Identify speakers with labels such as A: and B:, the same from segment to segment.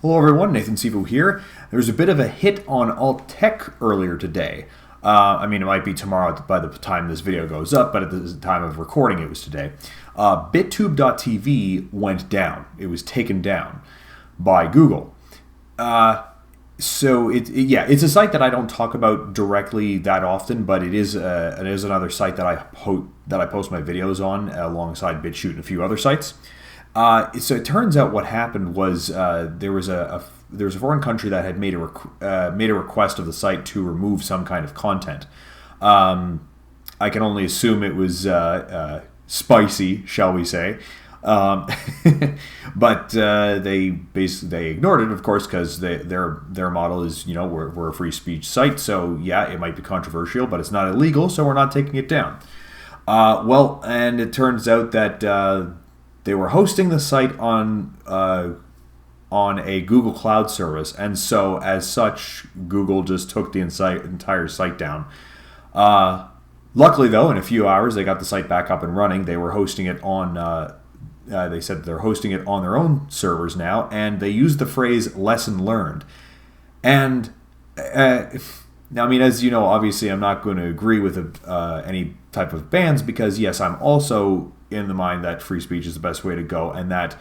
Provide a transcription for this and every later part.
A: Hello everyone, Nathan Sivo here. There was a bit of a hit on alttech earlier today. It might be tomorrow by the time this video goes up, but at the time of recording it was today. BitTube.tv went down. It was taken down by Google. It's a site that I don't talk about directly that often, but it is another site that I post my videos on alongside BitChute and a few other sites. So it turns out what happened was there was a foreign country that had made a request of the site to remove some kind of content. I can only assume it was spicy, shall we say. But they ignored it, of course, because their model is, we're a free speech site, so yeah, it might be controversial, but it's not illegal, so we're not taking it down. And it turns out that they were hosting the site on a Google Cloud service, and so as such, Google just took the entire site down. Luckily, though, in a few hours, they got the site back up and running. They were hosting it on. They said they're hosting it on their own servers now, and they used the phrase "lesson learned." And as you know, obviously, I'm not going to agree with any type of bans because, yes, I'm also in the mind that free speech is the best way to go, and that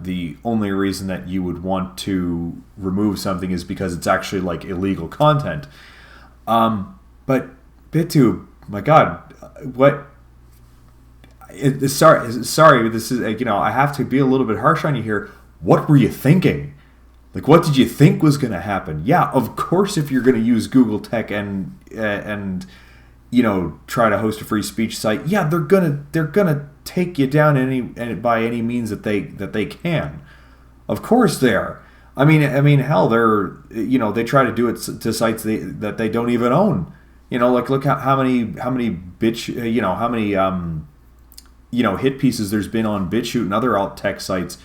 A: the only reason that you would want to remove something is because it's actually like illegal content. But BitTube, my God, what? Sorry, this is I have to be a little bit harsh on you here. What were you thinking? Like, what did you think was going to happen? Yeah, of course, if you're going to use Google Tech and try to host a free speech site, yeah, they're gonna take you down by any means that they can. Of course they are. I mean, hell, they try to do it to sites that they don't even own. Look how many hit pieces there's been on BitChute and other alt tech sites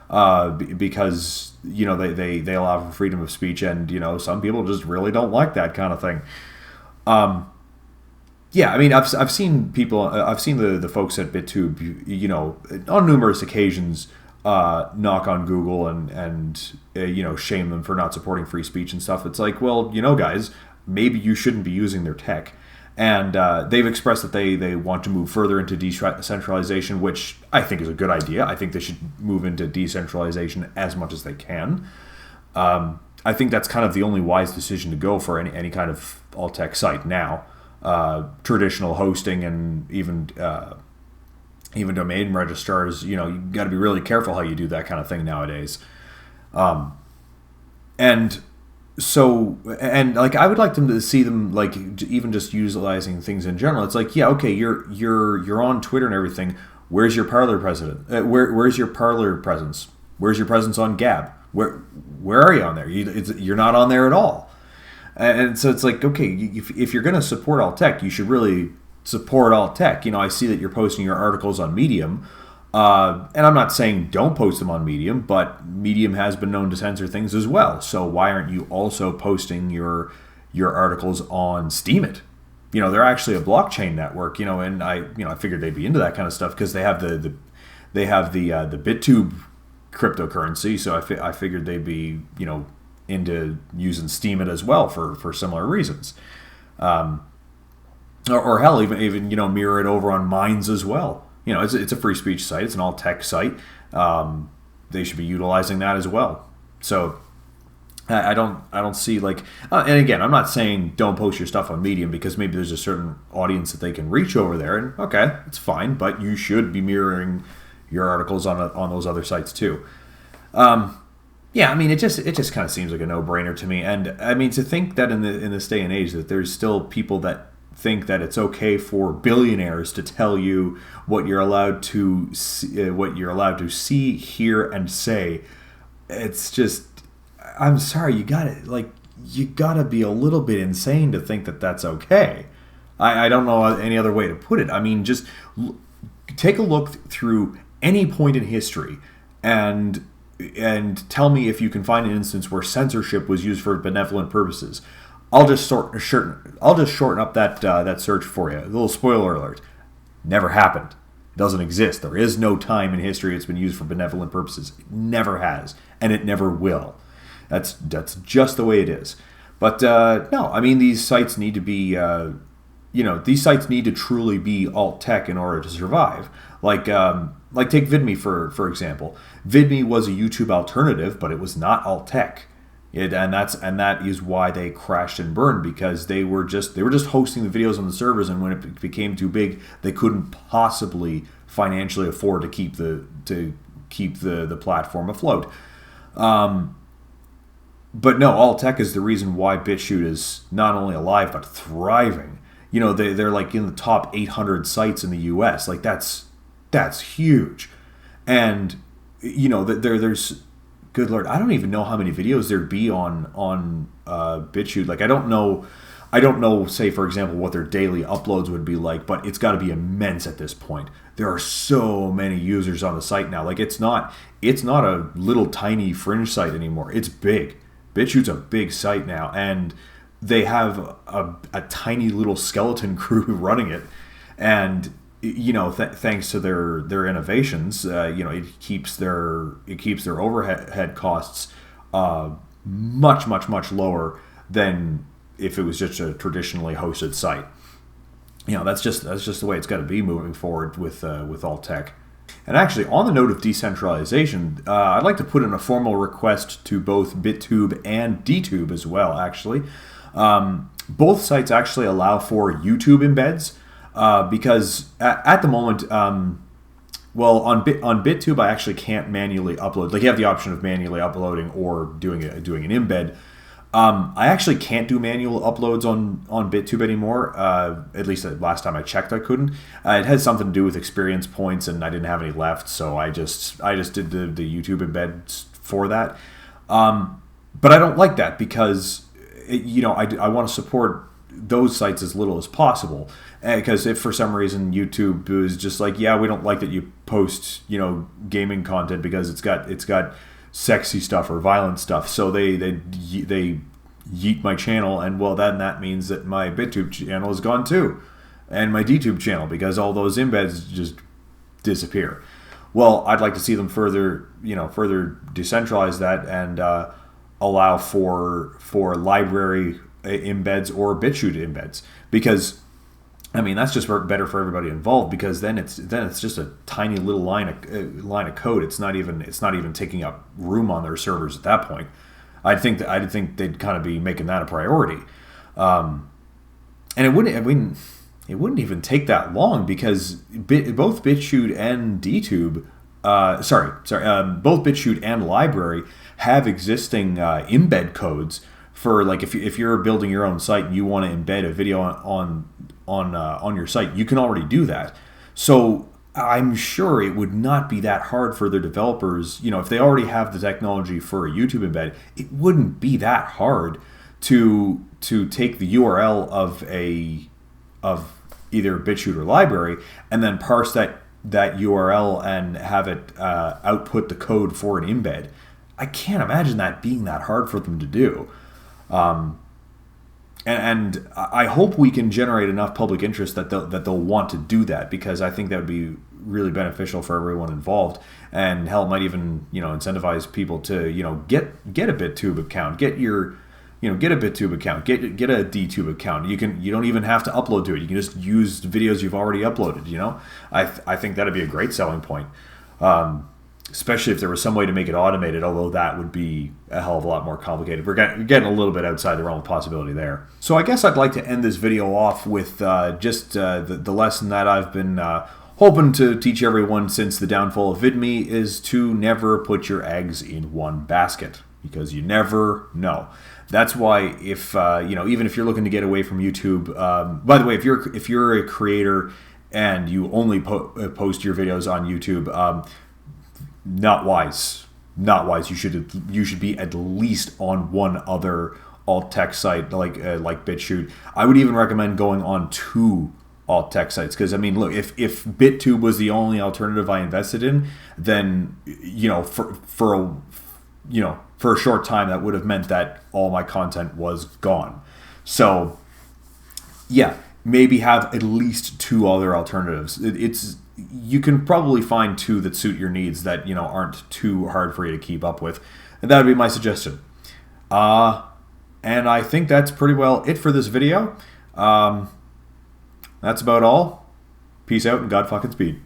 A: because they allow for freedom of speech, and some people just really don't like that kind of thing. I've seen the folks at BitTube, on numerous occasions, knock on Google and shame them for not supporting free speech and stuff. It's like, well, guys, maybe you shouldn't be using their tech. And they've expressed that they want to move further into decentralization, which I think is a good idea. I think they should move into decentralization as much as they can. I think that's kind of the only wise decision to go for any kind of alt tech site now. Traditional hosting and even domain registrars, you got to be really careful how you do that kind of thing nowadays. I would like them to see them like even just utilizing things in general. It's like, yeah, okay, you're on Twitter and everything. Where's your Parler president? Where's your Parler presence? Where's your presence on Gab? Where are you on there? You're not on there at all. And so it's like, okay, if you're going to support alt tech, you should really support alt tech. I see that you're posting your articles on Medium, and I'm not saying don't post them on Medium, but Medium has been known to censor things as well. So why aren't you also posting your articles on Steemit? They're actually a blockchain network. And I figured they'd be into that kind of stuff because they have the BitTube cryptocurrency. So I figured they'd be into using Steemit as well for similar reasons, or hell, even mirror it over on Minds as well. It's a free speech site. It's an alt tech site. They should be utilizing that as well. So I don't see and again, I'm not saying don't post your stuff on Medium because maybe there's a certain audience that they can reach over there, and okay, it's fine, but you should be mirroring your articles on those other sites too. It just kind of seems like a no-brainer to me. And to think that in this day and age that there's still people that think that it's okay for billionaires to tell you what you're allowed to see, hear, and say. It's just, I'm sorry, you gotta be a little bit insane to think that that's okay. I don't know any other way to put it. Just take a look through any point in history and tell me if you can find an instance where censorship was used for benevolent purposes. I'll just shorten up that search for you. A little spoiler alert: never happened. Doesn't exist. There is no time in history it's been used for benevolent purposes. It never has, and it never will. That's just the way it is. But no, I mean, these sites need to be, these sites need to truly be alt tech in order to survive. Like take VidMe for example. VidMe was a YouTube alternative, but it was not alt tech. And that is why they crashed and burned, because they were just hosting the videos on the servers, and when it became too big, they couldn't possibly financially afford to keep the platform afloat. But no, alt tech is the reason why BitChute is not only alive but thriving. They're like in the top 800 sites in the U.S. Like that's huge, and there's. Good Lord, I don't even know how many videos there'd be on BitChute. Like I don't know, say for example, what their daily uploads would be like, but it's got to be immense at this point. There are so many users on the site now. Like it's not a little tiny fringe site anymore. It's big. BitChute's a big site now, and they have a tiny little skeleton crew running it, and thanks to their innovations, it keeps their overhead costs much lower than if it was just a traditionally hosted site. That's just the way it's got to be moving forward with alt tech. And actually, on the note of decentralization, I'd like to put in a formal request to both BitTube and DTube as well. Actually, both sites actually allow for YouTube embeds. Because at the moment, on BitTube, I actually can't manually upload. Like you have the option of manually uploading or doing an embed. I actually can't do manual uploads on BitTube anymore. At least last time I checked, I couldn't. It has something to do with experience points, and I didn't have any left, so I just did the YouTube embeds for that. But I don't like that because I want to support those sites as little as possible, because if for some reason YouTube is just like, yeah, we don't like that you post gaming content because it's got sexy stuff or violent stuff, so they yeet my channel, and well, then that means that my BitTube channel is gone too, and my DTube channel, because all those embeds just disappear. Well, I'd like to see them further decentralize that and allow for library embeds or BitChute embeds, because I mean that's just better for everybody involved, because then it's just a tiny little line of code. It's not even taking up room on their servers at that point. I'd think they'd kind of be making that a priority, and it wouldn't even take that long, because both BitChute and DTube, both BitChute and Library have existing embed codes. For like if you're building your own site and you want to embed a video on your site, you can already do that. So I'm sure it would not be that hard for their developers. If they already have the technology for a YouTube embed, it wouldn't be that hard to take the URL of either BitChute or Library and then parse that URL and have it output the code for an embed. I can't imagine that being that hard for them to do. And I hope we can generate enough public interest that they'll want to do that, because I think that would be really beneficial for everyone involved, and hell, might even incentivize people to get a BitTube account, get a BitTube account, get a DTube account. You don't even have to upload to it. You can just use videos you've already uploaded. I think that'd be a great selling point. Especially if there was some way to make it automated, although that would be a hell of a lot more complicated. We're getting a little bit outside the realm of possibility there. So I guess I'd like to end this video off with just the lesson that I've been hoping to teach everyone since the downfall of VidMe, is to never put your eggs in one basket, because you never know. That's why if even if you're looking to get away from YouTube, by the way, if you're a creator and you only post your videos on YouTube, not wise. You should be at least on one other alt tech site like BitChute. I would even recommend going on 2 alt tech sites, because I mean, look, if BitTube was the only alternative I invested in, then for a short time that would have meant that all my content was gone. So yeah, maybe have at least 2 other alternatives. you can probably find two that suit your needs that, aren't too hard for you to keep up with. And that would be my suggestion. And I think that's pretty well it for this video. That's about all. Peace out and God fucking speed.